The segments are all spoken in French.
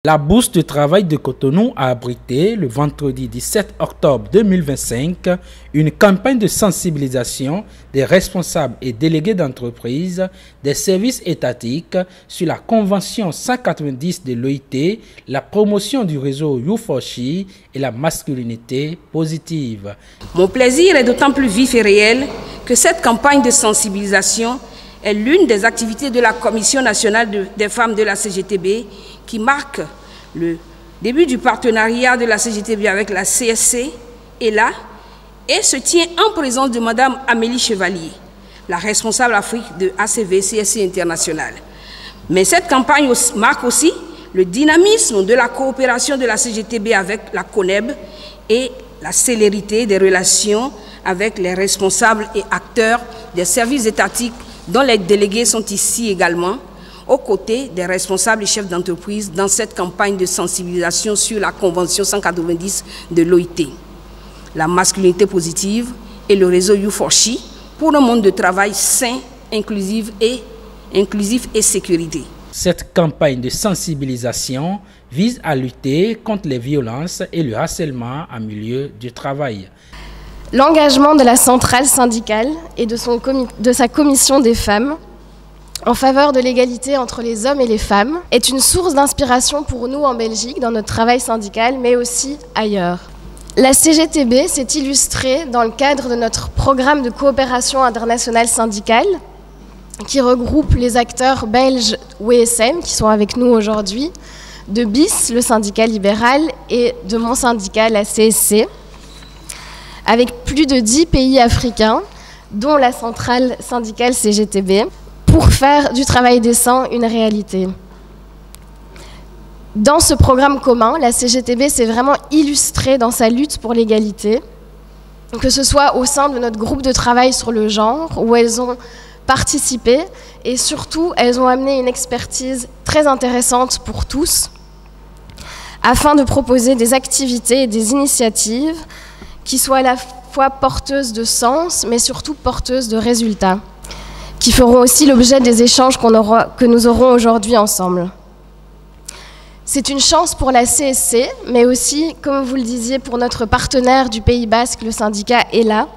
La bourse de travail de Cotonou a abrité le vendredi 17 octobre 2025 une campagne de sensibilisation des responsables et délégués d'entreprise des services étatiques sur la Convention 190 de l'OIT, la promotion du réseau U4She et la masculinité positive. Mon plaisir est d'autant plus vif et réel que cette campagne de sensibilisation est l'une des activités de la Commission nationale des femmes de la CGTB qui marque le début du partenariat de la CGTB avec la CSC et se tient en présence de Mme Amélie Chevalier, la responsable Afrique de ACV CSC International. Mais cette campagne marque aussi le dynamisme de la coopération de la CGTB avec la CONEB et la célérité des relations avec les responsables et acteurs des services étatiques dont les délégués sont ici également, aux côtés des responsables et chefs d'entreprise dans cette campagne de sensibilisation sur la Convention 190 de l'OIT, la masculinité positive et le réseau U4She pour un monde de travail sain, inclusif et sécurité. Cette campagne de sensibilisation vise à lutter contre les violences et le harcèlement en milieu du travail. L'engagement de la centrale syndicale et de sa commission des femmes en faveur de l'égalité entre les hommes et les femmes est une source d'inspiration pour nous en Belgique dans notre travail syndical, mais aussi ailleurs. La CGTB s'est illustrée dans le cadre de notre programme de coopération internationale syndicale qui regroupe les acteurs belges WSM qui sont avec nous aujourd'hui, de BIS, le syndicat libéral, et de mon syndicat, la CSC, avec plus de 10 pays africains, dont la centrale syndicale CGTB, pour faire du travail décent une réalité. Dans ce programme commun, la CGTB s'est vraiment illustrée dans sa lutte pour l'égalité, que ce soit au sein de notre groupe de travail sur le genre, où elles ont participé, et surtout, elles ont amené une expertise très intéressante pour tous, afin de proposer des activités et des initiatives qui soient à la fois porteuses de sens, mais surtout porteuses de résultats, qui feront aussi l'objet des échanges que nous aurons aujourd'hui ensemble. C'est une chance pour la CSC, mais aussi, comme vous le disiez, pour notre partenaire du Pays Basque, le syndicat ELA,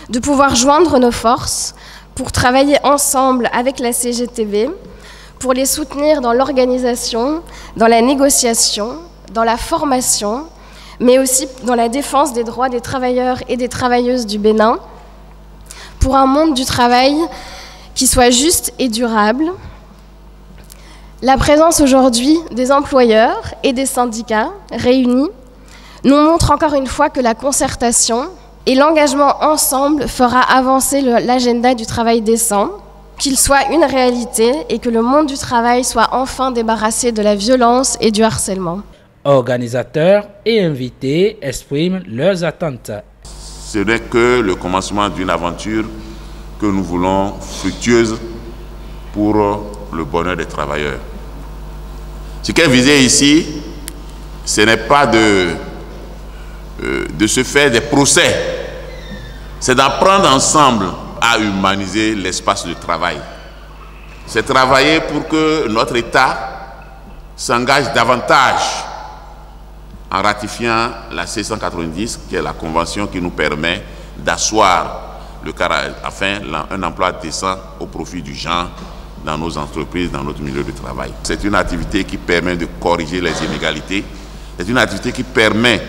de pouvoir joindre nos forces pour travailler ensemble avec la CGTB, pour les soutenir dans l'organisation, dans la négociation, dans la formation, mais aussi dans la défense des droits des travailleurs et des travailleuses du Bénin, pour un monde du travail qui soit juste et durable. La présence aujourd'hui des employeurs et des syndicats réunis nous montre encore une fois que la concertation et l'engagement ensemble fera avancer l'agenda du travail décent, qu'il soit une réalité et que le monde du travail soit enfin débarrassé de la violence et du harcèlement. Organisateurs et invités expriment leurs attentes. Ce n'est que le commencement d'une aventure que nous voulons fructueuse pour le bonheur des travailleurs. Ce qui est visé ici, ce n'est pas de se faire des procès, c'est d'apprendre ensemble à humaniser l'espace de travail. C'est travailler pour que notre État s'engage davantage en ratifiant la C190, qui est la convention qui nous permet d'asseoir un emploi décent au profit du genre dans nos entreprises, dans notre milieu de travail. C'est une activité qui permet de corriger les inégalités. C'est une activité qui permet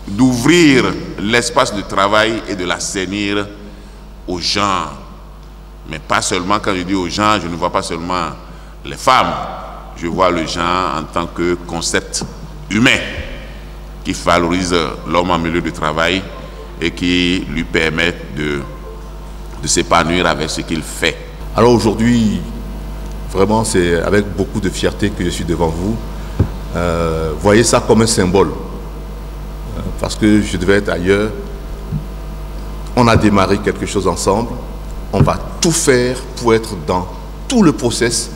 d'ouvrir l'espace de travail et de l'assainir aux gens. Mais pas seulement, quand je dis aux gens, je ne vois pas seulement les femmes. Je vois le genre en tant que concept humain qui valorise l'homme en milieu de travail et qui lui permet de s'épanouir avec ce qu'il fait. Alors aujourd'hui, vraiment c'est avec beaucoup de fierté que je suis devant vous. Voyez ça comme un symbole. Parce que je devais être ailleurs. On a démarré quelque chose ensemble. On va tout faire pour être dans tout le process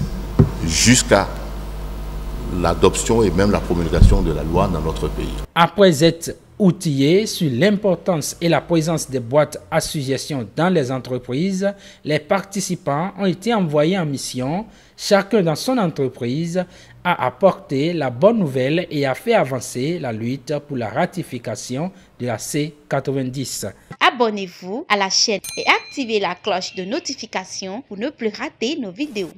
jusqu'à l'adoption et même la promulgation de la loi dans notre pays. Après être outillés sur l'importance et la présence des boîtes associations dans les entreprises, les participants ont été envoyés en mission, chacun dans son entreprise, a apporté la bonne nouvelle et a fait avancer la lutte pour la ratification de la C90. Abonnez-vous à la chaîne et activez la cloche de notification pour ne plus rater nos vidéos.